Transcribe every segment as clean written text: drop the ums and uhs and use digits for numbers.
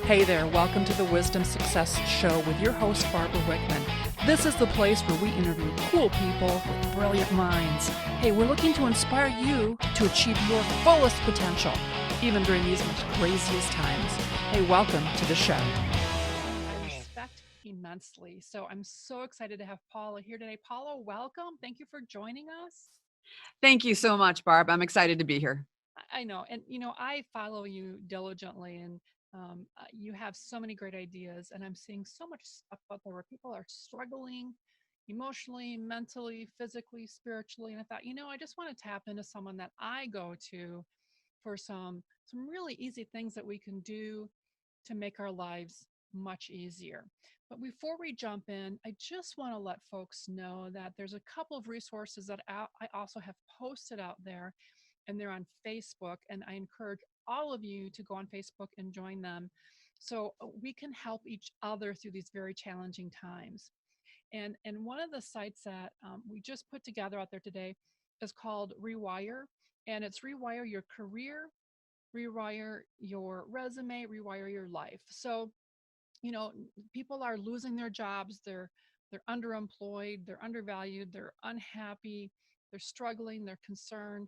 Hey there, welcome to the Wisdom Success Show with your host, Barbara Wichman. This is the place where we interview cool people with brilliant minds. Hey, we're looking to inspire you to achieve your fullest potential, even during these most craziest times. Hey, welcome to the show. I respect immensely. So I'm so excited to have Paula here today. Paula, welcome. Thank you for joining us. Thank you so much, Barb. I'm excited to be here. I know. And, I follow you diligently and you have so many great ideas. And I'm seeing so much stuff out there where people are struggling emotionally, mentally, physically, spiritually. And I thought, I just want to tap into someone that I go to for some really easy things that we can do to make our lives much easier. But before we jump in, I just want to let folks know that there's a couple of resources that I also have posted out there, and they're on Facebook. And I encourage all of you to go on Facebook and join them so we can help each other through these very challenging times. And one of the sites that we just put together out there today is called Rewire, and it's Rewire Your Career, Rewire Your Resume, Rewire Your Life. So people are losing their jobs, they're underemployed, they're undervalued, they're unhappy, they're struggling, they're concerned.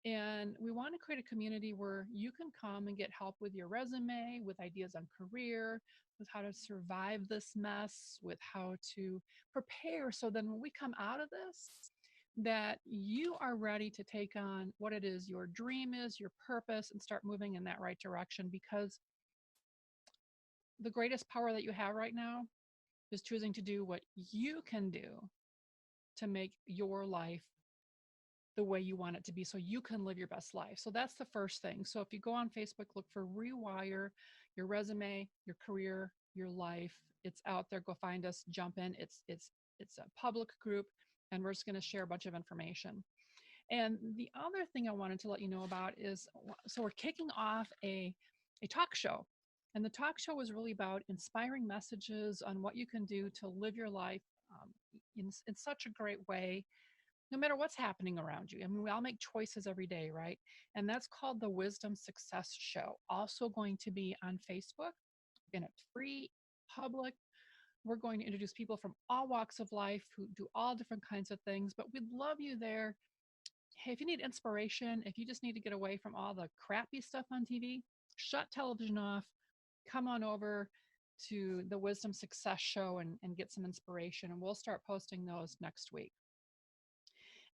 And we want to create a community where you can come and get help with your resume, with ideas on career, with how to survive this mess, with how to prepare so then when we come out of this, that you are ready to take on what it is your dream is, your purpose, and start moving in that right direction. Because the greatest power that you have right now is choosing to do what you can do to make your life the way you want it to be so you can live your best life. So that's the first thing. So if you go on Facebook, look for Rewire Your Resume, Your Career, Your Life. It's out there. Go find us, jump in. It's a public group, and we're just going to share a bunch of information. And the other thing I wanted to let you know about is, so we're kicking off a talk show. And the talk show is really about inspiring messages on what you can do to live your life in such a great way, no matter what's happening around you. I mean, we all make choices every day, right? And that's called the Wisdom Success Show. Also going to be on Facebook. Again, it's free, public. We're going to introduce people from all walks of life who do all different kinds of things, but we'd love you there. Hey, if you need inspiration, if you just need to get away from all the crappy stuff on TV, shut television off, come on over to the Wisdom Success Show and get some inspiration. And we'll start posting those next week.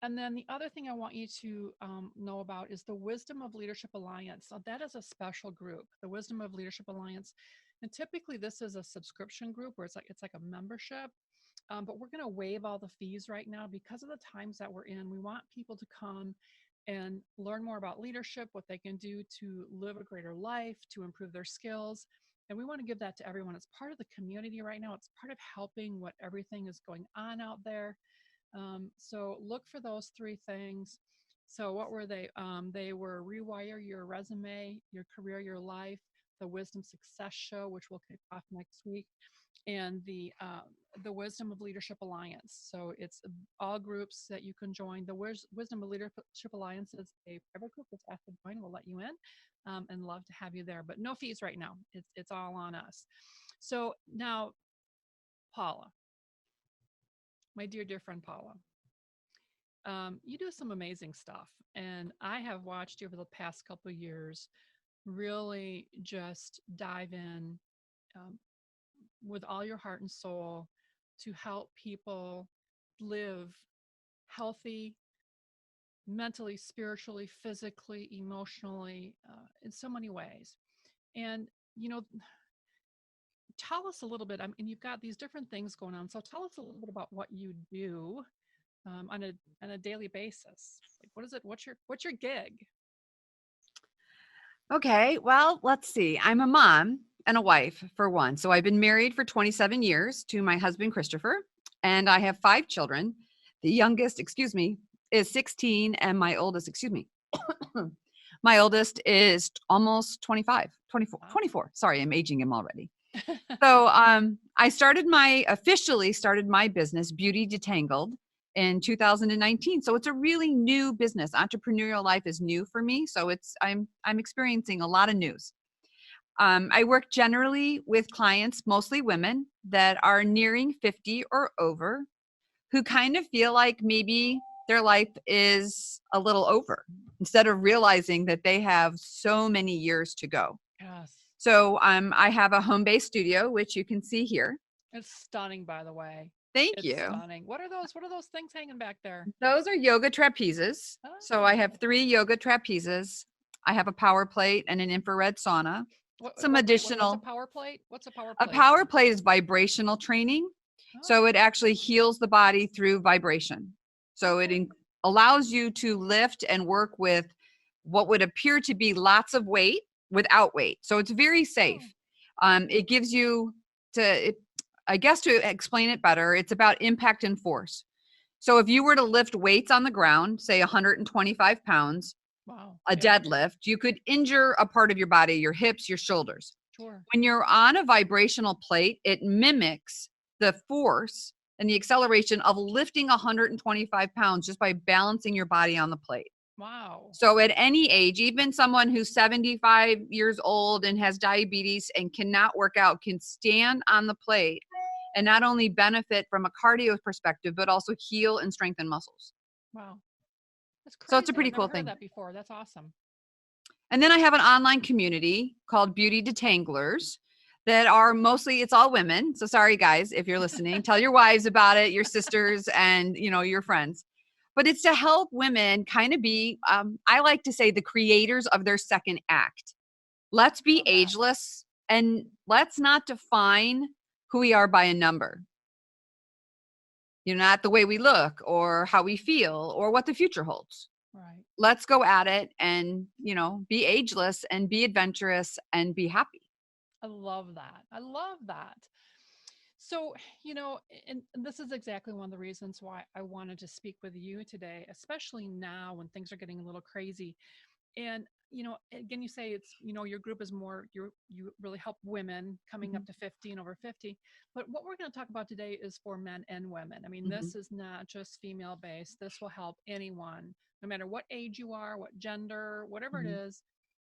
And then the other thing I want you to know about is the Wisdom of Leadership Alliance. So that is a special group, the Wisdom of Leadership Alliance. And typically this is a subscription group where it's like a membership. But we're going to waive all the fees right now because of the times that we're in. We want people to come and learn more about leadership, what they can do to live a greater life, to improve their skills. And we want to give that to everyone. It's part of the community right now. It's part of helping what everything is going on out there. So look for those three things. So what were they? They were Rewire Your Resume, Your Career, Your Life, the Wisdom Success Show, which we'll kick off next week, and the Wisdom of Leadership Alliance. So it's all groups that you can join. The Wisdom of Leadership Alliance is a private group that's asked to join. We'll let you in, and love to have you there. But no fees right now. It's all on us. So now, Paula, my dear friend Paula, you do some amazing stuff, and I have watched you over the past couple of years really just dive in um, with all your heart and soul to help people live healthy, mentally, spiritually, physically, emotionally, in so many ways. And, tell us a little bit. I mean, you've got these different things going on. So tell us a little bit about what you do on a daily basis. Like, what is it? What's your gig? Okay, well, let's see. I'm a mom and a wife for one. So I've been married for 27 years to my husband, Christopher, and I have 5 children. The youngest, is 16, and my oldest, my oldest is almost 25, 24, Wow. 24. Sorry, I'm aging him already. So I officially started my business, Beauty Detangled, in 2019. So it's a really new business. Entrepreneurial life is new for me. So I'm experiencing a lot of news. I work generally with clients, mostly women, that are nearing 50 or over, who kind of feel like maybe their life is a little over instead of realizing that they have so many years to go. Yes. So I have a home-based studio, which you can see here. It's stunning, by the way. Thank It's you. stunning. What are those? What are those things hanging back there? Those are yoga trapezes. So I Oh, have 3 yoga trapezes. I have a power plate and an infrared sauna. Some wait, what's a additional. power plate? What's a power A plate? power plate is vibrational training. So Oh, it actually heals the body through vibration. So it okay. allows you to lift and work with what would appear to be lots of weight without weight. So it's very safe. Oh, It gives you I guess to explain it better, it's about impact and force. So if you were to lift weights on the ground, say 125 pounds, wow. a Yeah, deadlift, you could injure a part of your body, your hips, your shoulders. sure. When you're on a vibrational plate, it mimics the force and the acceleration of lifting 125 pounds just by balancing your body on the plate. Wow. So at any age, even someone who's 75 years old and has diabetes and cannot work out can stand on the plate and not only benefit from a cardio perspective, but also heal and strengthen muscles. Wow. That's So it's a crazy. pretty I've never cool heard of thing. that before. That's awesome. And then I have an online community called Beauty Detanglers that are mostly, it's all women. So sorry guys, if you're listening, tell your wives about it, your sisters and your friends. But it's to help women kind of be, I like to say, the creators of their second act. Let's be Love that. ageless and let's not define who we are by a number. Not the way we look or how we feel or what the future holds. Right. Let's go at it and, be ageless and be adventurous and be happy. I love that. I love that. So, and this is exactly one of the reasons why I wanted to speak with you today, especially now when things are getting a little crazy. And again, you say it's your group is more you really help women coming up Mhm, to 50 and over 50, but what we're going to talk about today is for men and women. I mean, mhm, this is not just female based. This will help anyone, no matter what age you are, what gender, whatever it mhm, is.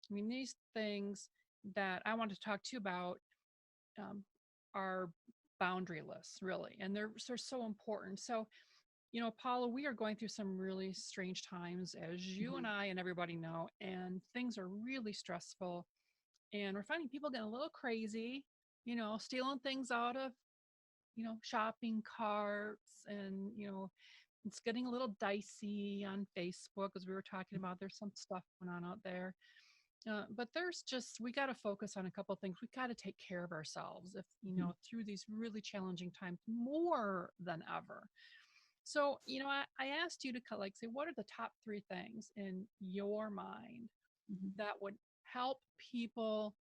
I mean, these things that I want to talk to you about um, are boundaryless, really, and they're so important. So, Paula, we are going through some really strange times, as you and mhm, I and everybody know, and things are really stressful. And we're finding people getting a little crazy, stealing things out of, shopping carts. And, it's getting a little dicey on Facebook, as we were talking about. There's some stuff going on out there. But there's just, we got to focus on a couple of things. We got to take care of ourselves if, mhm. through these really challenging times more than ever. So, I asked you to like say, what are the top 3 things in your mind Mhm, that would help people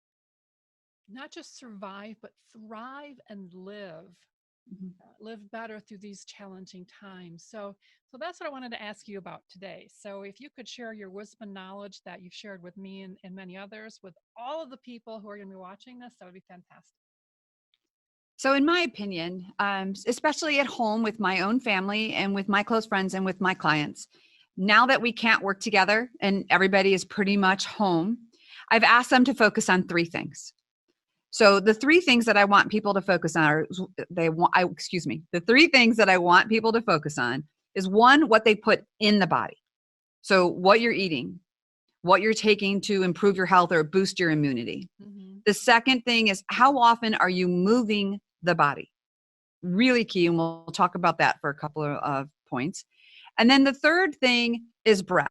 not just survive, but thrive and mhm. live better through these challenging times. So that's what I wanted to ask you about today. So if you could share your wisdom and knowledge that you've shared with me and many others with all of the people who are going to be watching this, that would be fantastic. So, in my opinion, especially at home with my own family and with my close friends and with my clients, now that we can't work together and everybody is pretty much home, I've asked them to focus on 3 things. So the 3 things that I want people to focus on are the 3 things that I want people to focus on is, one, what they put in the body. So what you're eating, what you're taking to improve your health or boost your immunity. Hmm. The second thing is, how often are you moving the body? Really key. And we'll talk about that for a couple of points. And then the third thing is breath.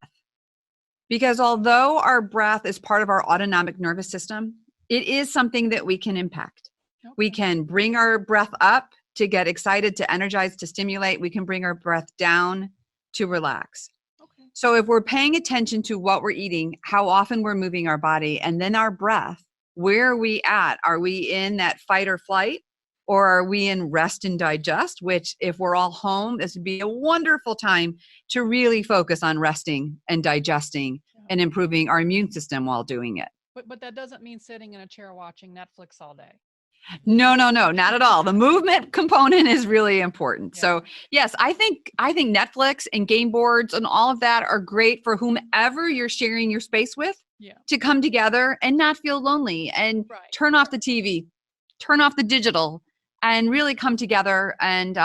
Because although our breath is part of our autonomic nervous system, it is something that we can impact. We Okay. can bring our breath up to get excited, to energize, to stimulate. We can bring our breath down to relax. Okay. So if we're paying attention to what we're eating, how often we're moving our body, and then our breath, where are we at? Are we in that fight or flight? Or are we in rest and digest? Which, if we're all home, this would be a wonderful time to really focus on resting and digesting Yeah. and improving our immune system while doing it. But that doesn't mean sitting in a chair watching Netflix all day. No, no, no, not at all. The movement component is really important. Yeah. So, yes, I think Netflix and game boards and all of that are great for whomever you're sharing your space with. Yeah. to come together and not feel lonely and Right. turn off the TV, turn off the digital, and really come together and,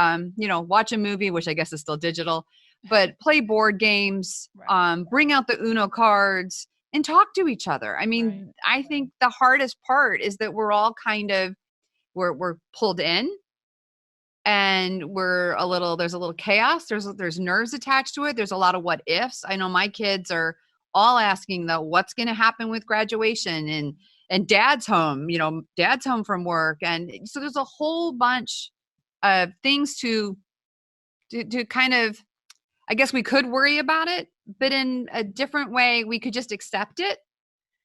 watch a movie, which I guess is still digital, but play board games, Right. bring out the Uno cards and talk to each other. I Right. mean, I think the hardest part is that we're all kind of, we're pulled in, and there's a little chaos. There's nerves attached to it. There's a lot of what ifs. I know my kids are all asking though, what's going to happen with graduation, and dad's home from work. And so there's a whole bunch of things to kind of, I guess we could worry about it, but in a different way, we could just accept it.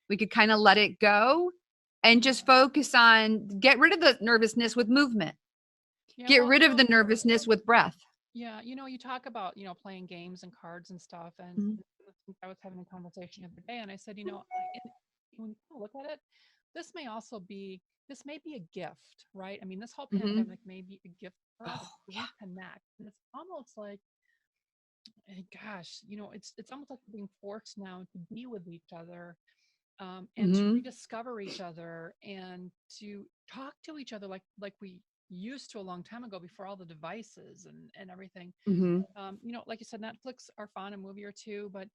We could kind of let it go and just focus on, get rid of the nervousness with movement. Yeah. Get Well, rid of the nervousness with breath. yeah, you talk about, playing games and cards and stuff. And Mhm. I was having a conversation the other day, and I said, when you kinda look at it, this may be a gift, right? I mean, this whole Mhm. pandemic may be a gift for us Oh, to yeah. reconnect. And it's almost like, gosh, it's almost like we're being forced now to be with each other, and to Mhm. rediscover each other and to talk to each other like we used to a long time ago before all the devices and everything. Mhm. Like you said, Netflix are fun, a movie or two, but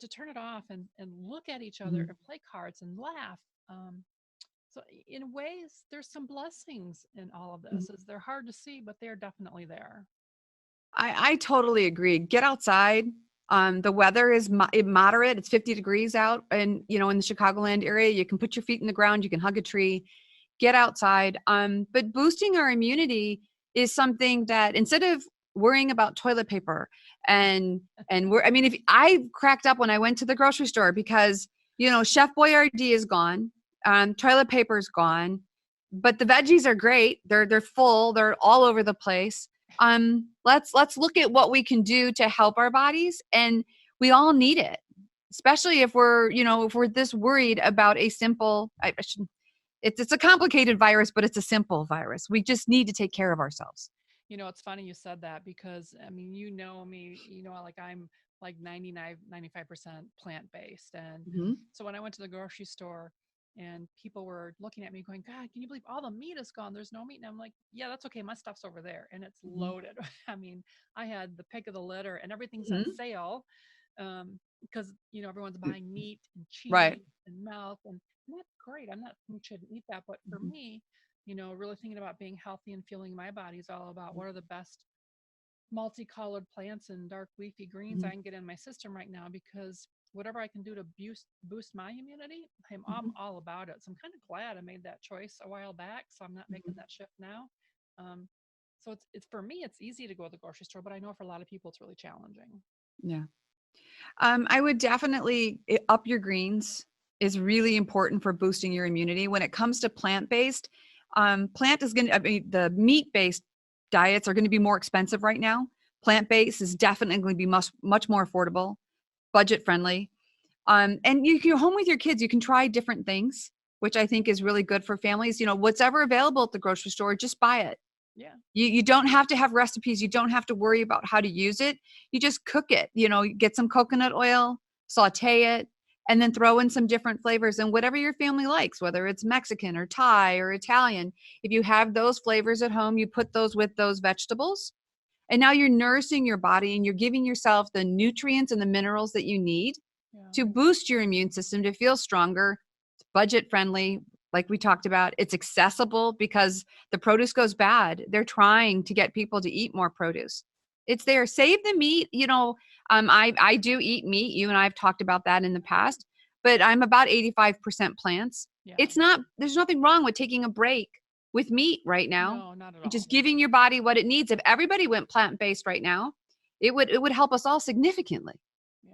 to turn it off and look at each other Mhm. and play cards and laugh. So in ways, there's some blessings in all of Mhm. this. Is they're hard to see, but they're definitely there. I totally agree. Get outside. The weather is moderate. It's 50 degrees out, and in the Chicagoland area, you can put your feet in the ground. You can hug a tree. Get outside. But boosting our immunity is something that, instead of worrying about toilet paper I mean, if I cracked up when I went to the grocery store because Chef Boyardee is gone, toilet paper is gone, but the veggies are great. They're full. They're all over the place. Let's look at what we can do to help our bodies, and we all need it, especially if we're this worried about a simple, I shouldn't, it's a complicated virus, but it's a simple virus. We just need to take care of ourselves. It's funny you said that because I mean, me, like I'm like 95% plant-based. And Mhm. so when I went to the grocery store and people were looking at me going, God, can you believe all the meat is gone? There's no meat. And I'm like, yeah, that's okay. My stuff's over there and it's Mhm. loaded. I mean, I had the pick of the litter and everything's on Mhm. sale. Because everyone's buying meat and Right. cheese and milk, and that's great. I'm not saying you shouldn't eat that, but for Mhm. me, really thinking about being healthy and fueling my body is all about what are the best multicolored plants and dark leafy greens I Mhm. can get in my system right now, because whatever I can do to boost my immunity, I'm Mhm. all about it. So I'm kind of glad I made that choice a while back. So I'm not making Mhm. that shift now. Um, so it's for me, it's easy to go to the grocery store, but I know for a lot of people it's really challenging. Yeah. I would definitely up your greens is really important for boosting your immunity. When it comes to plant-based, plant is going to, I mean, the meat-based diets are going to be more expensive right now. Plant-based is definitely going to be much more affordable, budget friendly. And you're home with your kids, you can try different things, which I think is really good for families. What's ever available at the grocery store, just buy it. Yeah. You don't have to have recipes. You don't have to worry about how to use it. You just cook it. Get some coconut oil, saute it, and then throw in some different flavors and whatever your family likes, whether it's Mexican or Thai or Italian. If you have those flavors at home, you put those with those vegetables. And now you're nourishing your body and you're giving yourself the nutrients and the minerals that you need Yeah. to boost your immune system to feel stronger. It's budget friendly, like we talked about. It's accessible because the produce goes bad. They're trying to get people to eat more produce. It's there. Save the meat. I do eat meat. You and I have talked about that in the past, but I'm about 85% plants. Yeah. It's not, there's nothing wrong with taking a break with meat right now No, not at and all. just giving your body what it needs. If everybody went plant-based right now, it would help us all significantly. Yeah.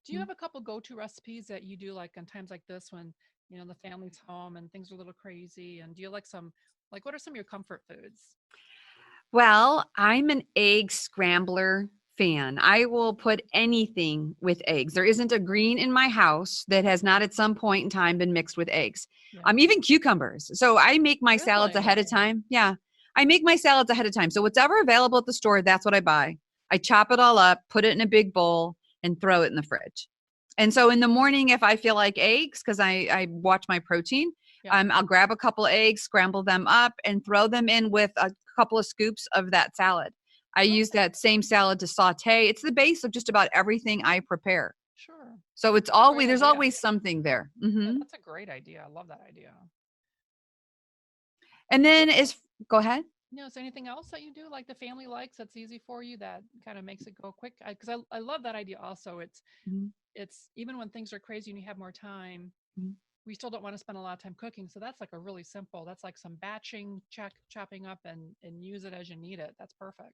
Do you have a couple go-to recipes that you do like on times like this when, the family's home and things are a little crazy? And do you like what are some of your comfort foods? Well, I'm an egg scrambler fan. I will put anything with eggs. There isn't a green in my house that has not at some point in time been mixed with eggs. Yeah. Even cucumbers. So I make my salads Really? ahead of time. Yeah. I make my salads ahead of time. So whatever available at the store, that's what I buy. I chop it all up, put it in a big bowl, and throw it in the fridge. And so in the morning, if I feel like eggs, because I watch my protein, Yeah. I'll grab a couple of eggs, scramble them up, and throw them in with a couple of scoops of that salad. I use Okay. that same salad to saute. It's the base of just about everything I prepare. Sure. So it's That's a great always, there's idea. always something there. Yeah, Hmm. that's a great idea. I love that idea. And Is there, then go ahead. is there anything else that you do like the family likes that's easy for you that kind of makes it go quick? Because I love that idea also. Mhm, It's even when things are crazy and you have more time, mhm. we still don't want to spend a lot of time cooking. So that's like a really simple, that's like some batching, chopping up and use it as you need it. That's perfect.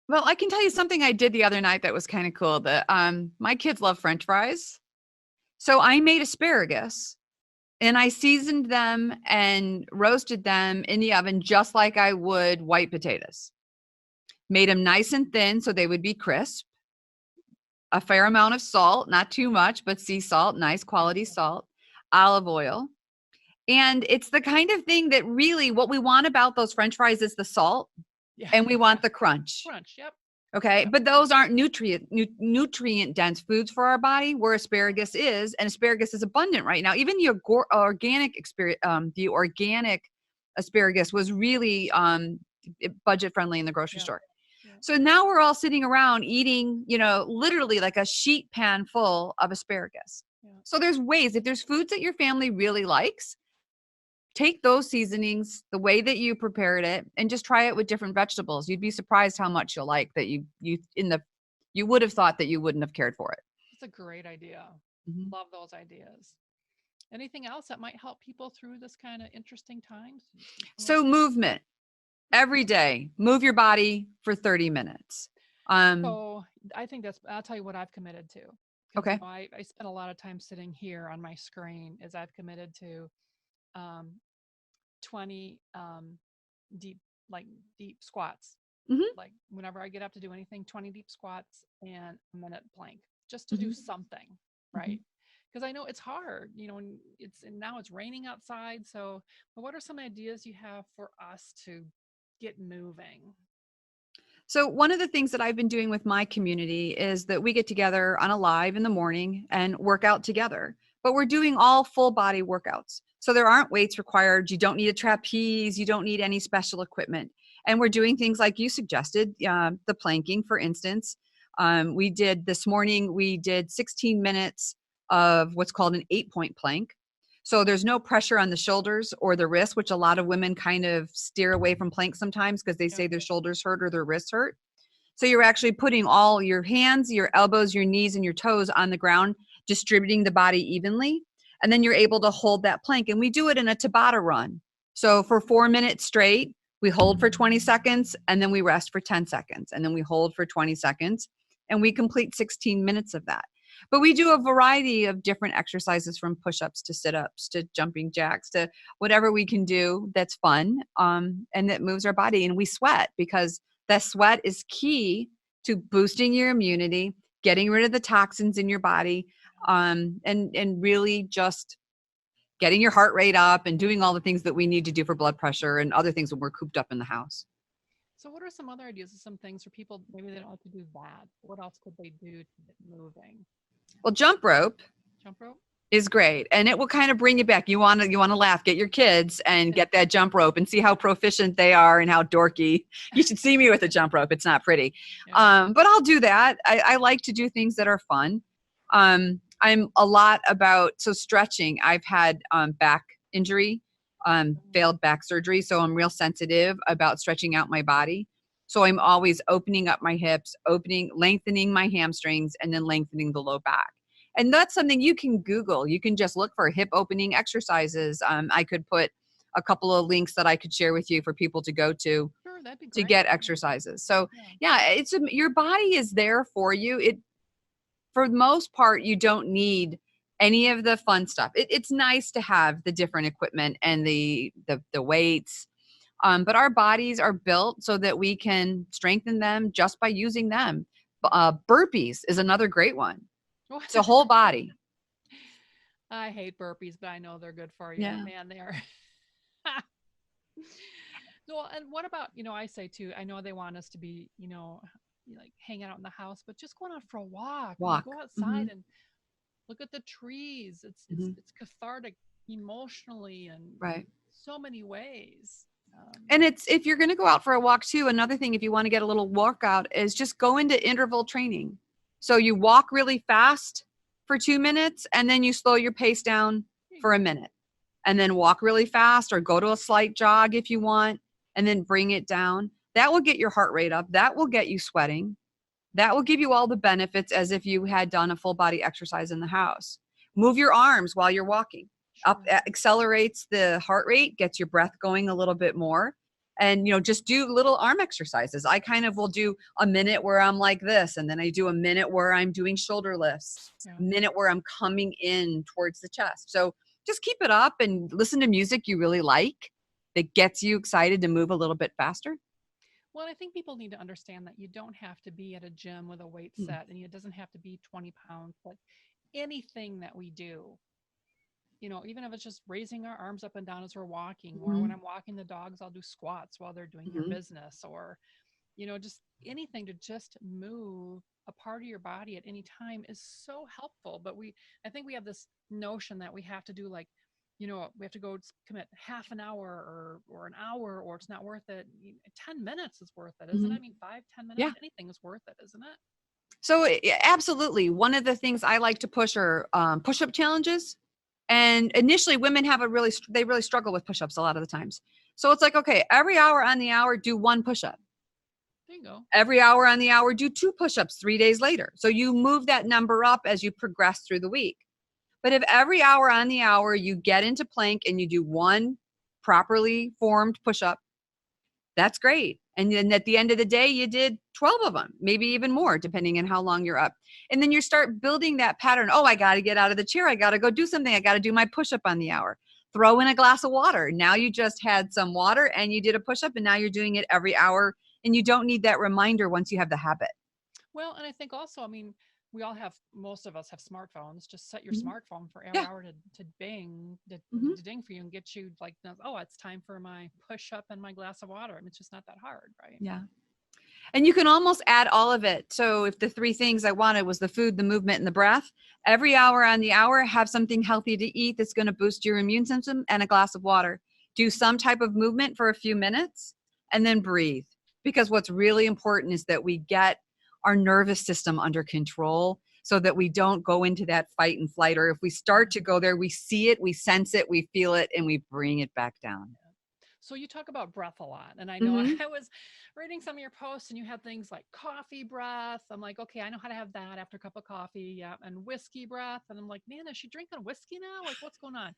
Well, I can tell you something I did the other night that was kind of cool. That my kids love French fries, so I made asparagus and I seasoned them and roasted them in the oven just like I would white potatoes. Made them nice and thin so they would be crisp. A fair amount of salt, not too much, but sea salt, nice Yeah. quality salt, olive oil. And it's the kind of thing that really what we want about those French fries is the salt Yeah. and we Yeah. want the crunch. Crunch. Yep. Okay. Yep. But those aren't nutrient dense foods for our body, where asparagus is. And asparagus is abundant right now. Even the the organic asparagus was really budget friendly in the grocery Yeah. store. Yeah. So now we're all sitting around eating, literally like a sheet pan full of asparagus. Yeah. So there's ways, if there's foods that your family really likes, take those seasonings, the way that you prepared it, and just try it with different vegetables. You'd be surprised how much you'll like that you would have thought that you wouldn't have cared for it. That's a great idea. Mhm. Love those ideas. Anything else that might help people through this kind of interesting times? You see some So movement every day, move your body for 30 minutes. Um, So I think I'll tell you what I've committed to. Because, okay. I spend a lot of time sitting here on my screen as I've committed to um, 20 deep, like deep squats. Hmm. Like whenever I get up to do anything, 20 deep squats and a minute plank just to do Hmm. something, Hmm. right? Because I know it's hard, and now it's raining outside. So, but what are some ideas you have for us to get moving? So one of the things that I've been doing with my community is that we get together on a live in the morning and work out together, but we're doing all full body workouts. So there aren't weights required. You don't need a trapeze. You don't need any special equipment. And we're doing things like you suggested, the planking, for instance. We did this morning, we did 16 minutes of what's called an 8-point plank. So there's no pressure on the shoulders or the wrists, which a lot of women kind of steer away from plank sometimes because they Yeah. say their shoulders hurt or their wrists hurt. So you're actually putting all your hands, your elbows, your knees, and your toes on the ground, distributing the body evenly. And then you're able to hold that plank. And we do it in a Tabata run. So for 4 minutes straight, we hold for 20 seconds and then we rest for 10 seconds. And then we hold for 20 seconds and we complete 16 minutes of that. But we do a variety of different exercises, from push-ups to sit-ups to jumping jacks to whatever we can do that's fun, and that moves our body. And we sweat because the sweat is key to boosting your immunity, getting rid of the toxins in your body, and really just getting your heart rate up and doing all the things that we need to do for blood pressure and other things when we're cooped up in the house. So, what are some other ideas of some things for people? Maybe they don't like to do that. What else could they do to get moving? Well, jump rope Jump rope? is great, and it will kind of bring you back. You want to laugh, get your kids and get that jump rope and see how proficient they are and how dorky. You should see me with a jump rope. It's not pretty, Yeah. but I'll do that. I like to do things that are fun. I'm a lot about stretching. I've had back injury, failed back surgery, so I'm real sensitive about stretching out my body. So I'm always opening up my hips, lengthening my hamstrings, and then lengthening the low back. And that's something you can Google. You can just look for hip opening exercises. I could put a couple of links that I could share with you for people to go Sure, that'd be to great. get exercises. So Yeah. yeah, your body is there for you. For the most part, you don't need any of the fun stuff. It's nice to have the different equipment and the weights, but our bodies are built so that we can strengthen them just by using them. Burpees is another great one. It's a whole body. I hate burpees, but I know they're good for you. Yeah. Man, they are. So, and what about, I say too, I know they want us to be, like hanging out in the house, but just going out for a walk. I mean, Walk. go Hmm. outside and look at the trees. Mhm. It's cathartic emotionally and Right. so many ways. Um, And it's if you're going to go out for a walk too, another thing if you want to get a little workout is just go into interval training. So you walk really fast for 2 minutes and then you slow your pace down there you for a go. minute. And then walk really fast or go to a slight jog if you want and then bring it down. That will get your heart rate up. That will get you sweating. That will give you all the benefits as if you had done a full body exercise in the house. Move your arms while you're walking. Up Sure. accelerates the heart rate, gets your breath going a little bit more. And just do little arm exercises. I kind of will do a minute where I'm like this, and then I do a minute where I'm doing shoulder lifts, Yeah. a minute where I'm coming in towards the chest. So just keep it up and listen to music you really like that gets you excited to move a little bit faster. Well, I think people need to understand that you don't have to be at a gym with a weight Mm. set and it doesn't have to be 20 pounds, but anything that we do, even if it's just raising our arms up and down as we're walking, or when Mhm. I'm walking the dogs, I'll do squats while they're doing their Mhm. business, or, just anything to just move a part of your body at any time is so helpful. But I think we have this notion that we have to do like, we have to go commit half an hour or an hour, or it's not worth it. 10 minutes is worth it, isn't it? Mhm. I mean, 5, 10 minutes, Yeah. anything is worth it, isn't it? So absolutely, one of the things I like to push are push-up challenges. And initially, women have they really struggle with push-ups a lot of the times. So it's like, okay, every hour on the hour, do one push-up. There you go. Every hour on the hour, do two push-ups 3 days later. So you move that number up as you progress through the week. But if every hour on the hour you get into plank and you do one properly formed push-up, that's great. And then at the end of the day, you did 12 of them, maybe even more, depending on how long you're up. And then you start building that pattern. Oh, I got to get out of the chair. I got to go do something. I got to do my push up on the hour. Throw in a glass of water. Now you just had some water and you did a push up, and now you're doing it every hour. And you don't need that reminder once you have the habit. Well, and I think also, I mean, most of us have smartphones. Just set your Mhm. smartphone for every Yeah. hour to bing, Hmm. to ding for you and get you like, oh, it's time for my push up and my glass of water. I mean, it's just not that hard, right? Yeah. And you can almost add all of it. So if the three things I wanted was the food, the movement, and the breath, every hour on the hour, have something healthy to eat that's going to boost your immune system and a glass of water. Do some type of movement for a few minutes and then breathe. Because what's really important is that we get our nervous system under control so that we don't go into that fight and flight. Or if we start to go there, we see it, we sense it, we feel it, and we bring it back down. So you talk about breath a lot, and I know Hmm. I was reading some of your posts, and you had things like coffee breath. I'm like, okay, I know how to have that after a cup of coffee, yeah, and whiskey breath. And I'm like, man, is she drinking whiskey now? Like, what's going on?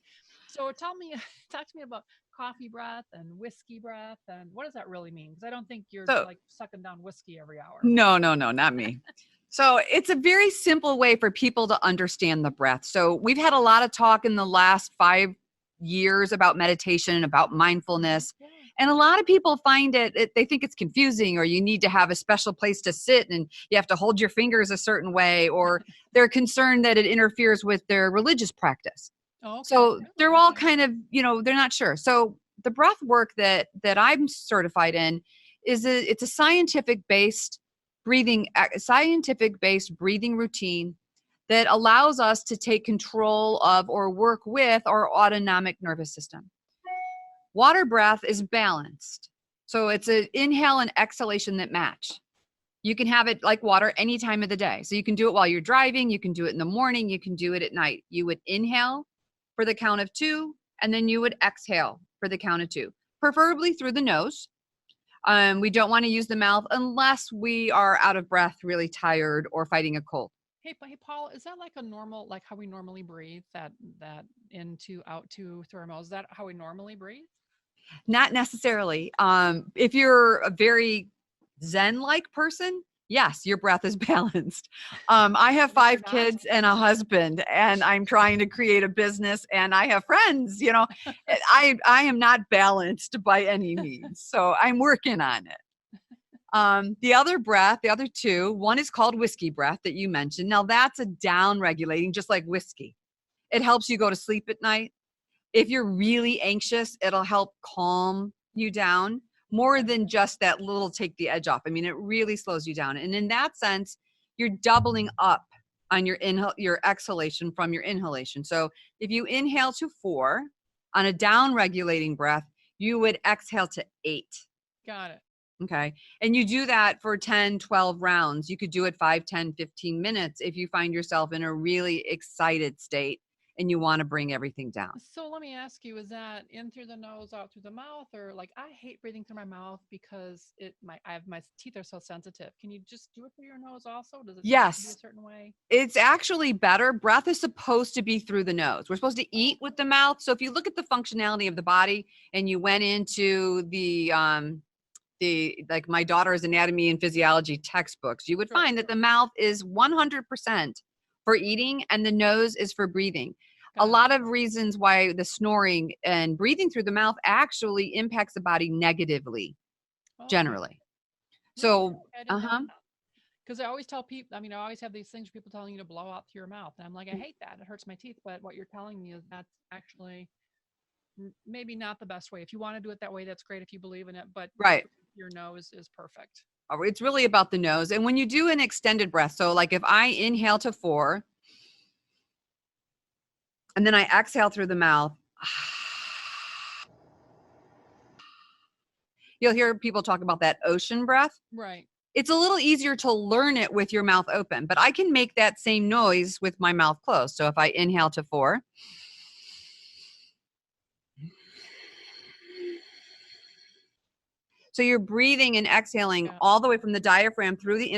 So tell me, talk to me about coffee breath and whiskey breath, and what does that really mean? Because I don't think you're So like sucking down whiskey every hour. no, no, no, not me. So it's a very simple way for people to understand the breath. So we've had a lot of talk in the last 5 years about meditation, about mindfulness. Yeah. And a lot of people find they think it's confusing, or you need to have a special place to sit and you have to hold your fingers a certain way, or they're concerned that it interferes with their religious practice. Oh, okay. So Really? they're all Okay. kind of, they're not sure. So the breath work that I'm certified in it's a scientific based breathing routine that allows us to take control of or work with our autonomic nervous system. Water breath is balanced. So it's an inhale and exhalation that match. You can have it like water any time of the day. So you can do it while you're driving, you can do it in the morning, you can do it at night. You would inhale for the count of 2, and then you would exhale for the count of 2, preferably through the nose. We don't want to use the mouth unless we are out of breath, really tired, or fighting a cold. Hey, Paul, is that like a normal, like how we normally breathe? That into, out to, through our mouths? Is that how we normally breathe? Not necessarily. If you're a very Zen-like person, yes, your breath is balanced. I have But if you're 5 not, kids and a husband, and I'm trying to create a business, and I have friends. I am not balanced by any means, so I'm working on it. The other two, one is called whiskey breath that you mentioned. Now that's a down regulating, just like whiskey. It helps you go to sleep at night. If you're really anxious, it'll help calm you down more okay, than just that little take the edge off. I mean, it really slows you down. And in that sense, you're doubling up on your exhalation from your inhalation. So if you inhale to 4 on a down regulating breath, you would exhale to 8. Got it. Okay. And you do that for 10, 12 rounds. You could do it 5, 10, 15 minutes if you find yourself in a really excited state and you want to bring everything down. So let me ask you, is that in through the nose, out through the mouth, or like I hate breathing through my mouth because my teeth are so sensitive. Can you just do it through your nose also? Does it have to be a Yes. certain way? It's actually better. Breath is supposed to be through the nose. We're supposed to eat with the mouth. So if you look at the functionality of the body and you went into the like my daughter's anatomy and physiology textbooks, you would Sure. find that the mouth is 100% for eating and the nose is for breathing. A Got it. lot of reasons why the snoring and breathing through the mouth actually impacts the body negatively, Okay. generally. Really? So, Okay, I didn't know uh-huh. that. Because I always tell people, I mean, I always have these things people telling you to blow out through your mouth. And I'm like, I hate that. It hurts my teeth. But what you're telling me is that's actually maybe not the best way. If you want to do it that way, that's great if you believe in it. But Right. your nose is perfect. It's really about the nose. And when you do an extended breath, so like if I inhale to 4 and then I exhale through the mouth, you'll hear people talk about that ocean breath. Right. It's a little easier to learn it with your mouth open, but I can make that same noise with my mouth closed. So if I inhale to 4, so you're breathing and exhaling Yeah. all the way from the diaphragm through the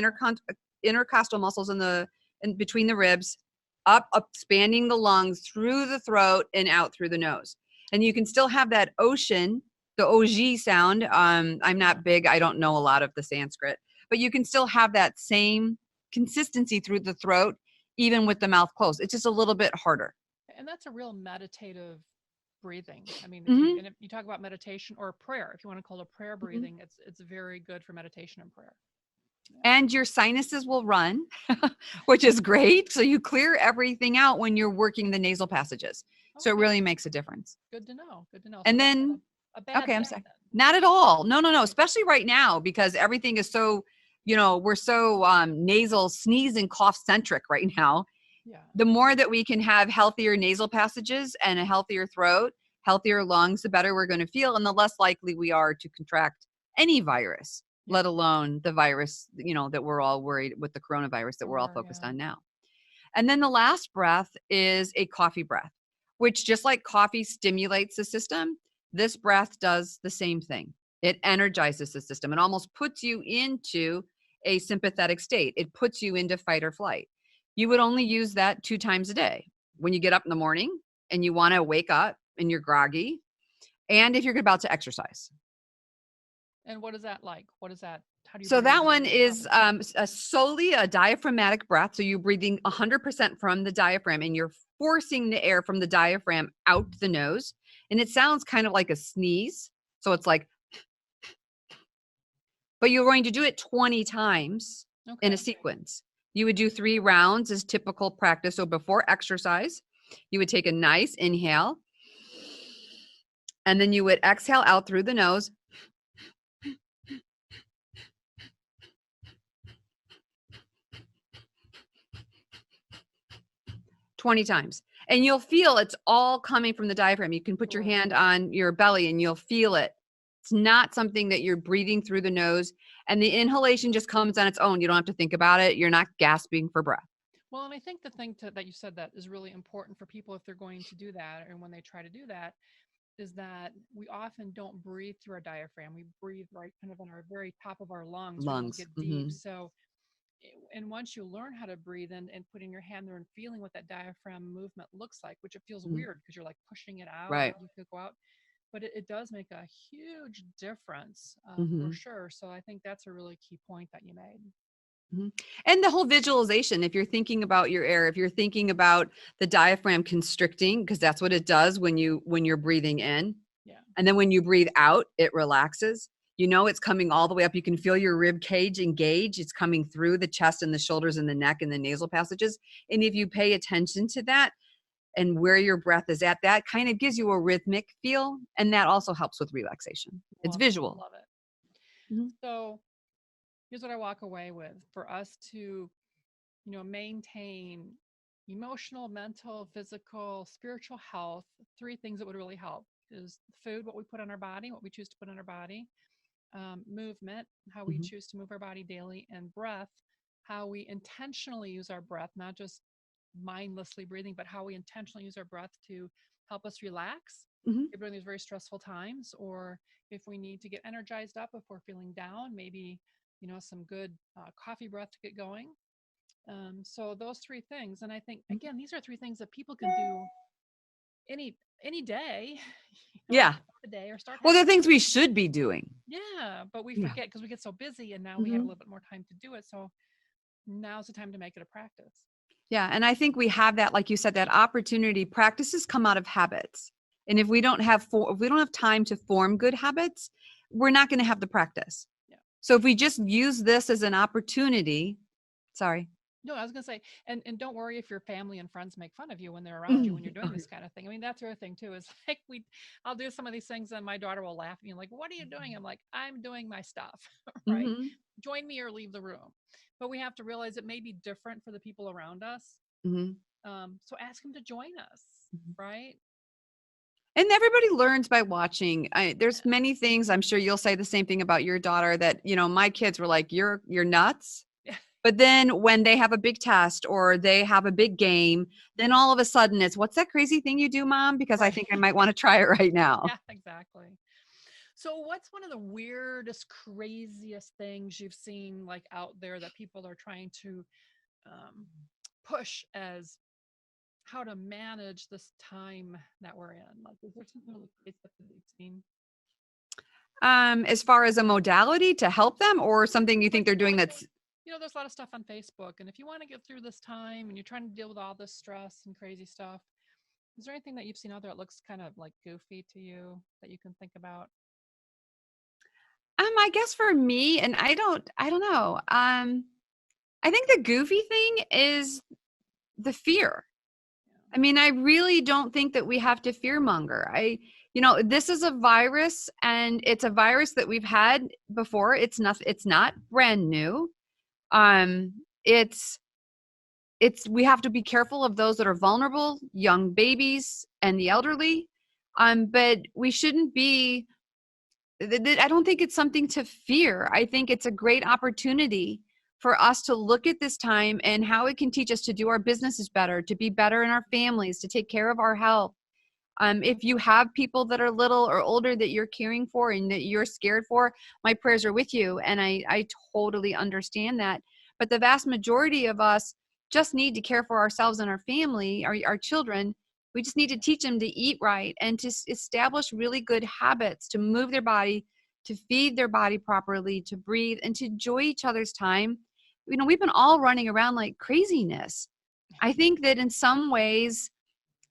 intercostal muscles in between the ribs, up, expanding the lungs through the throat and out through the nose. And you can still have that ocean, the OG sound. I'm not big, I don't know a lot of the Sanskrit, but you can still have that same consistency through the throat, even with the mouth closed. It's just a little bit harder. And that's a real meditative breathing. I mean, Hmm. if you talk about meditation or prayer, if you want to call it prayer Hmm. breathing, it's very good for meditation and prayer. Yeah. And your sinuses will run, which is great. So you clear everything out when you're working the nasal passages. So it Okay. really makes a difference. Good to know. Good to know. So And that's not then, a bad okay, I'm thing sorry. then. Not at all. No, no, no. Especially right now because everything is so, we're so nasal, sneeze and cough centric right now. Yeah. The more that we can have healthier nasal passages and a healthier throat, healthier lungs, the better we're going to feel and the less likely we are to contract any virus, Yeah. let alone the virus, that we're all worried with the coronavirus that we're all Sure. focused Yeah. on now. And then the last breath is a coffee breath, which just like coffee stimulates the system, this breath does the same thing. It energizes the system. It almost puts you into a sympathetic state. It puts you into fight or flight. You would only use that 2 times a day. When you get up in the morning and you want to wake up and you're groggy, and if you're about to exercise. And what is that like? What is that? How do you So breathe that when one you wake up? is solely a diaphragmatic breath. So you're breathing 100% from the diaphragm and you're forcing the air from the diaphragm out the nose. And it sounds kind of like a sneeze. So it's like, but you're going to do it 20 times in a Okay. sequence. You would do 3 rounds as typical practice. So before exercise, you would take a nice inhale and then you would exhale out through the nose. 20 times. And you'll feel it's all coming from the diaphragm. You can put your Cool. hand on your belly and you'll feel it. It's not something that you're breathing through the nose. And the inhalation just comes on its own. You don't have to think about it. You're not gasping for breath. Well, and I think the thing that you said that is really important for people if they're going to do that and when they try to do that is that we often don't breathe through our diaphragm. We breathe right kind of in our very top of our lungs. We don't Lungs. get deep. Hmm. So, and once you learn how to breathe and putting your hand there and feeling what that diaphragm movement looks like, which it feels Hmm. weird because you're like pushing it out, Right. you could go out, but it does make a huge difference for Hmm. sure. So I think that's a really key point that you made. Hmm. And the whole visualization, if you're thinking about your air, if you're thinking about the diaphragm constricting, because that's what it does when you're breathing in. Yeah. And then when you breathe out, it relaxes. It's coming all the way up. You can feel your rib cage engage. It's coming through the chest and the shoulders and the neck and the nasal passages. And if you pay attention to that and where your breath is at, that kind of gives you a rhythmic feel. And that also helps with relaxation. It's Love it. visual. Love it. Mhm. So here's what I walk away with for us to maintain emotional, mental, physical, spiritual health. Three things that would really help is food, what we put on our body, what we choose to put on our body, movement, how we Mhm. choose to move our body daily, and breath, how we intentionally use our breath, not just mindlessly breathing, but how we intentionally use our breath to help us relax Mhm. during these very stressful times, or if we need to get energized up, if we're feeling down, maybe some good coffee breath to get going. So those three things, and I think Mhm. again, these are three things that people can do any day, to Yeah. start the day or start Well, having. they're things we should be doing. Yeah, but we Yeah. forget because we get so busy, and now we have a Mhm. little bit more time to do it. So now's the time to make it a practice. Yeah, and I think we have that, like you said, that opportunity. Practices come out of habits. And if we don't have time to form good habits, we're not going to have the practice. Yeah. So if we just use this as an opportunity, sorry. No, I was gonna say, and don't worry if your family and friends make fun of you when they're around you when you're Mhm. doing this kind of thing. I mean, that's the other thing too. Is like I'll do some of these things, and my daughter will laugh at me like, "What are you doing?" I'm like, "I'm doing my stuff, right? Mhm. Join me or leave the room." But we have to realize it may be different for the people around us. Mhm. So ask them to join us, Mhm. right? And everybody learns by watching. There's Yeah. many things, I'm sure you'll say the same thing about your daughter, that, my kids were like, you're nuts. But then when they have a big test or they have a big game, then all of a sudden it's, what's that crazy thing you do, mom? Because I Right. think I might want to try it right now. Yeah, exactly. So what's one of the weirdest, craziest things you've seen like out there that people are trying to um, push as how to manage this time that we're in? Like, is there something really crazy that you've seen? As far as a modality to help them or something you think Like, they're doing that's, there's a lot of stuff on Facebook, and if you want to get through this time and you're trying to deal with all this stress and crazy stuff, is there anything that you've seen out there that looks kind of like goofy to you that you can think about? I guess for me, and I don't know. I think the goofy thing is the fear. I mean, I really don't think that we have to fearmonger. This is a virus, and it's a virus that we've had before. It's not brand new. Um, it's we have to be careful of those that are vulnerable, young babies and the elderly. But we shouldn't be I don't think it's something to fear. I think it's a great opportunity for us to look at this time and how it can teach us to do our businesses better, to be better in our families, to take care of our health. If you have people that are little or older that you're caring for and that you're scared for, my prayers are with you. And I totally understand that. But the vast majority of us just need to care for ourselves and our family, our children. We just need to teach them to eat right and to establish really good habits, to move their body, to feed their body properly, to breathe, and to enjoy each other's time. We've been all running around like craziness. I think that in some ways,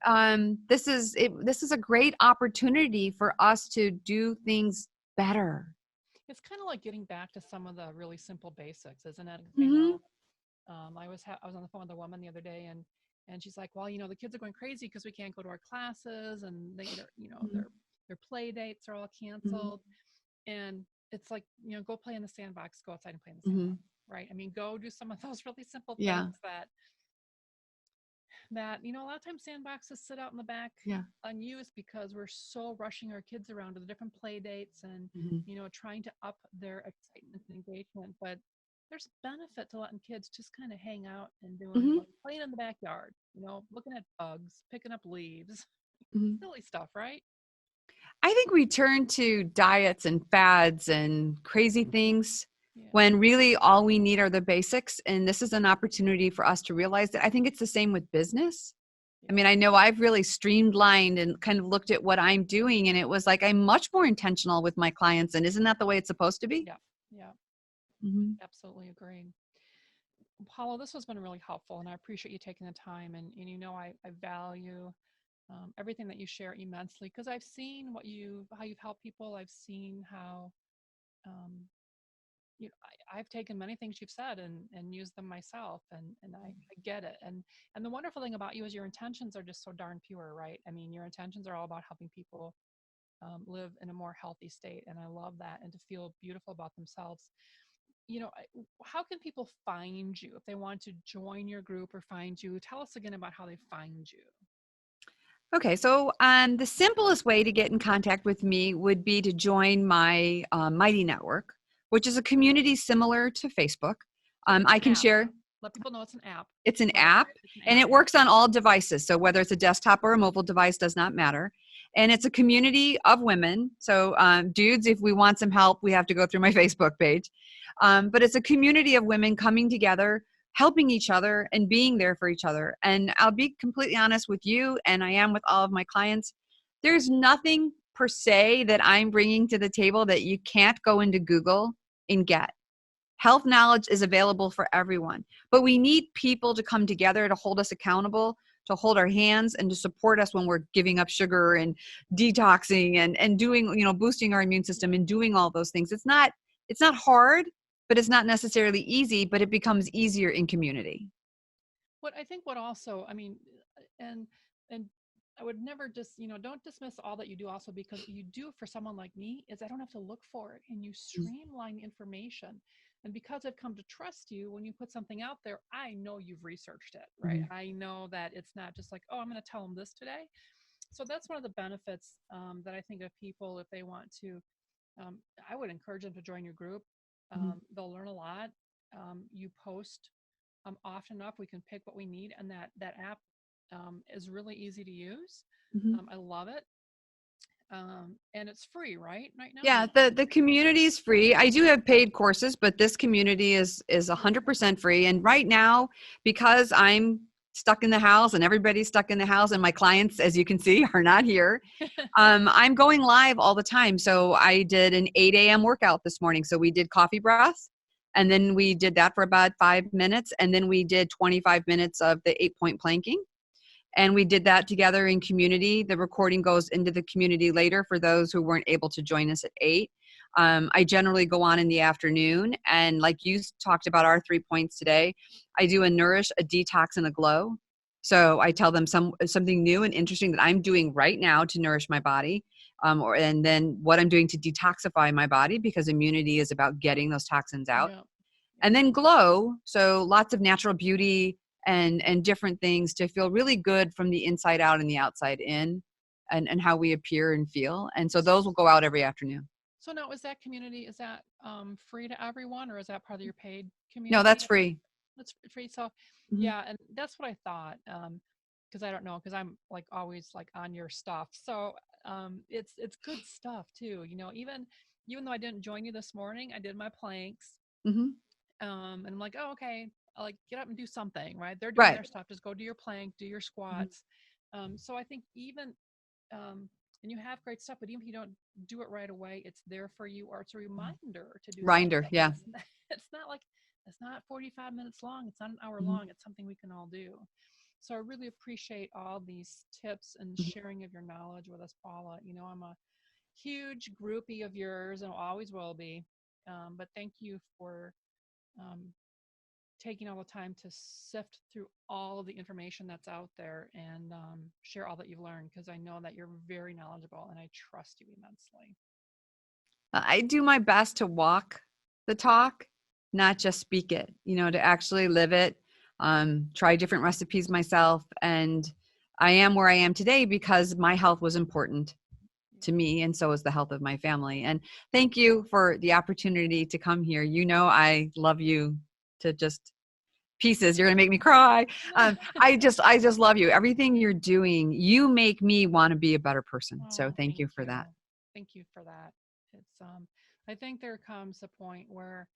this is a great opportunity for us to do things better. It's kind of like getting back to some of the really simple basics, isn't it? I Hmm. know. I was on the phone with a woman the other day, and she's like, "Well, the kids are going crazy because we can't go to our classes, and their play dates are all Hmm. canceled." And it's like, go play in the sandbox, go outside and play in the Hmm. sandbox, right? I mean, go do some of those really simple Yeah. things that a lot of times sandboxes sit out in the back Yeah. unused because we're so rushing our kids around to the different play dates and Hmm. trying to up their excitement and engagement. But there's benefit to letting kids just kind of hang out and doing Hmm. like playing in the backyard, looking at bugs, picking up leaves, Hmm. silly stuff, right? I think we turn to diets and fads and crazy things Yeah. when really all we need are the basics. And this is an opportunity for us to realize that. I think it's the same with business. I Yeah. mean, I know I've really streamlined and kind of looked at what I'm doing, and it was like I'm much more intentional with my clients. And isn't that the way it's supposed to be? Yeah. Yeah. Hmm. Absolutely agree. Paula, this has been really helpful, and I appreciate you taking the time. And I value everything that you share immensely because I've seen how you've helped people. I've seen how um, I've taken many things you've said and used them myself, and I get it. And the wonderful thing about you is your intentions are just so darn pure, right? I mean, your intentions are all about helping people live in a more healthy state, and I love that, and to feel beautiful about themselves. how can people find you if they want to join your group or find you? Tell us again about how they find you. Okay, so the simplest way to get in contact with me would be to join my Mighty Network, which is a community similar to Facebook. So it's I an can app. share. Let people know it's an app. It's an Clarify app, it. It's an and app. it works on all devices. So whether it's a desktop or a mobile device does not matter. And it's a community of women. So dudes, if we want some help, we have to go through my Facebook page. But it's a community of women coming together, helping each other, and being there for each other. And I'll be completely honest with you, and I am with all of my clients. There's nothing per se that I'm bringing to the table that you can't go into Google and get. Health knowledge is available for everyone, but we need people to come together to hold us accountable, to hold our hands, and to support us when we're giving up sugar and detoxing and doing, boosting our immune system and doing all those things. It's not hard, but it's not necessarily easy, but it becomes easier in community. What also, I mean, and and I would never just, don't dismiss all that you do also, because what you do for someone like me is I don't have to look for it, and you streamline information. And because I've come to trust you, when you put something out there, I know you've researched it, right? Mhm. I know that it's not just like, oh, I'm going to tell them this today. So that's one of the benefits that I think of people if they want to. I would encourage them to join your group. Mhm. They'll learn a lot. You post often enough, we can pick what we need, and that app is really easy to use. Mhm. I love it, and it's free, right now. Yeah, the community is free. I do have paid courses, but this community is 100% free. And right now, because I'm stuck in the house and everybody's stuck in the house, and my clients, as you can see, are not here, I'm going live all the time. So I did an 8 a.m. workout this morning. So we did coffee breath, and then we did that for about 5 minutes, and then we did 25 minutes of the 8-point planking. And we did that together in community. The recording goes into the community later for those who weren't able to join us at 8. I generally go on in the afternoon, and like you talked about our 3 points today, I do a nourish, a detox, and a glow. So I tell them something new and interesting that I'm doing right now to nourish my body, and then what I'm doing to detoxify my body, because immunity is about getting those toxins out. Yeah, yeah. And then glow, so lots of natural beauty and different things to feel really good from the inside out and the outside in, and how we appear and feel. And so those will go out every afternoon. So now, is that community, is that free to everyone, or is that part of your paid No, community? that's free. That's free. So Mhm. yeah, and that's what I thought. Because I don't know, because I'm like always like on your stuff. So it's good stuff too. Even though I didn't join you this morning, I did my planks. Mhm. And I'm like, oh, okay, I'll like get up and do something, right? They're doing Right. their stuff. Just go do your plank, do your Mhm. squats. So I think even and you have great stuff, but even if you don't do it right away, it's there for you, or it's a reminder to do Rinder, something. And yeah. it's not like it's not 45 minutes long. It's not an hour Mhm. long. It's something we can all do. So I really appreciate all these tips and Mhm. sharing of your knowledge with us, Paula. I'm a huge groupie of yours and always will be. But thank you for um, taking all the time to sift through all of the information that's out there and share all that you've learned, because I know that you're very knowledgeable and I trust you immensely. I do my best to walk the talk, not just speak it, to actually live it, try different recipes myself. And I am where I am today because my health was important Yeah. to me, and so is the health of my family. And thank you for the opportunity to come here. I love you to just pieces. You're going to make me cry. I just love you. Everything you're doing, you make me want to be a better person. So Oh, thank thank you for you. that. Thank you for that. I think there comes a point where,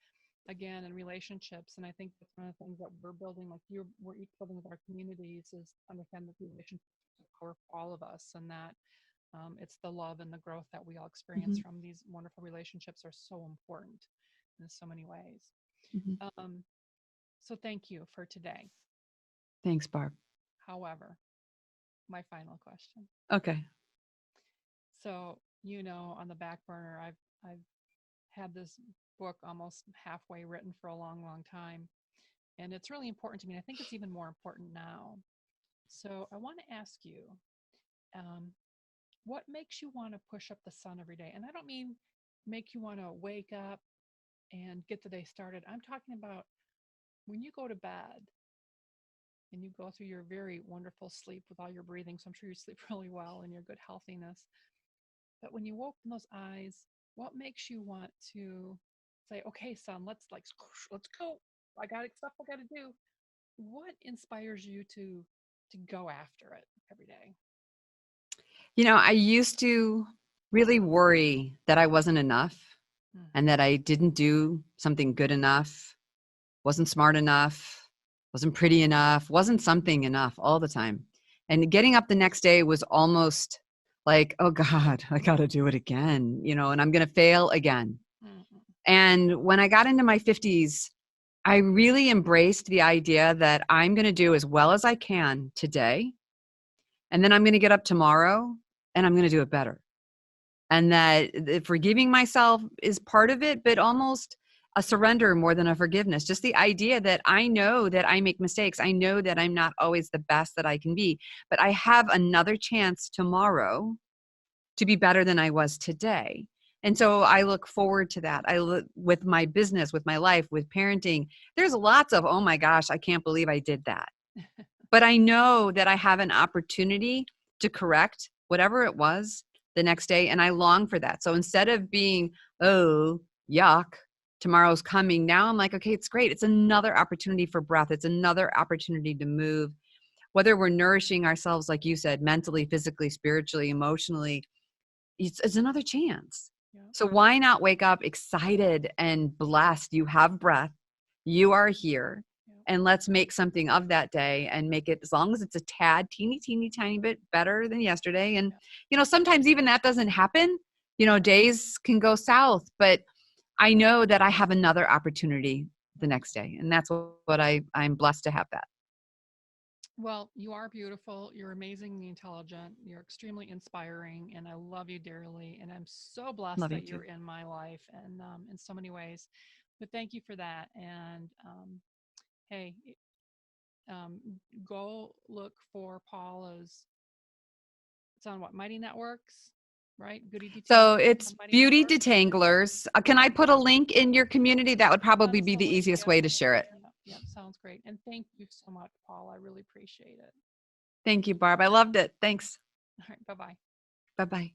again, in relationships, and I think that's one of the things that we're building, like we're each building with our communities, is understand that relationships are for all of us, and that it's the love and the growth that we all experience Mhm, from these wonderful relationships are so important in so many ways. mhm. Um, so thank you for today. Thanks, Barb. However, my final question. Okay. So, on the back burner, I've had this book almost halfway written for a long, long time, and it's really important to me. I think it's even more important now. So, I want to ask you, um, what makes you want to push up the sun every day? And I don't mean make you want to wake up and get the day started. I'm talking about when you go to bed and you go through your very wonderful sleep with all your breathing. So I'm sure you sleep really well and your good healthiness. But when you open those eyes, what makes you want to say, okay, son, let's go. I got stuff I got to do. What inspires you to go after it every day? I used to really worry that I wasn't enough and that I didn't do something good enough, wasn't smart enough, wasn't pretty enough, wasn't something enough all the time. And getting up the next day was almost like, oh God, I got to do it again, and I'm going to fail again. Mm-hmm. And when I got into my 50s, I really embraced the idea that I'm going to do as well as I can today. And then I'm going to get up tomorrow and I'm going to do it better. And that forgiving myself is part of it, but almost a surrender more than a forgiveness. Just the idea that I know that I make mistakes. I know that I'm not always the best that I can be, but I have another chance tomorrow to be better than I was today. And so I look forward to that. I look with my business, with my life, with parenting. There's lots of, oh my gosh, I can't believe I did that. But I know that I have an opportunity to correct whatever it was the next day. And I long for that. So instead of being, oh, yuck, tomorrow's coming. Now I'm like, okay, it's great. It's another opportunity for breath. It's another opportunity to move. Whether we're nourishing ourselves, like you said, mentally, physically, spiritually, emotionally, it's another chance. Yeah. So why not wake up excited and blessed? You have breath. You are here. Yeah. And let's make something of that day and make it, as long as it's a tad, teeny, tiny bit better than yesterday. And, sometimes even that doesn't happen. Days can go south, but I know that I have another opportunity the next day. And that's what I'm blessed to have that. Well, you are beautiful. You're amazingly intelligent. You're extremely inspiring, and I love you dearly. And I'm so blessed Love you that too. you're in my life, and in so many ways. But thank you for that. And hey, um, go look for Paula's. It's on what, Mighty Networks, right? Goody So Detanglers it's on Mighty Beauty Networks. Detanglers. Can I put a link in your community? That would probably Send us be a the link. easiest Yep. way to share it. Yep. Yep. Sounds great. And thank you so much, Paul. I really appreciate it. Thank you, Barb. I loved it. Thanks. All right. Bye bye. Bye-bye.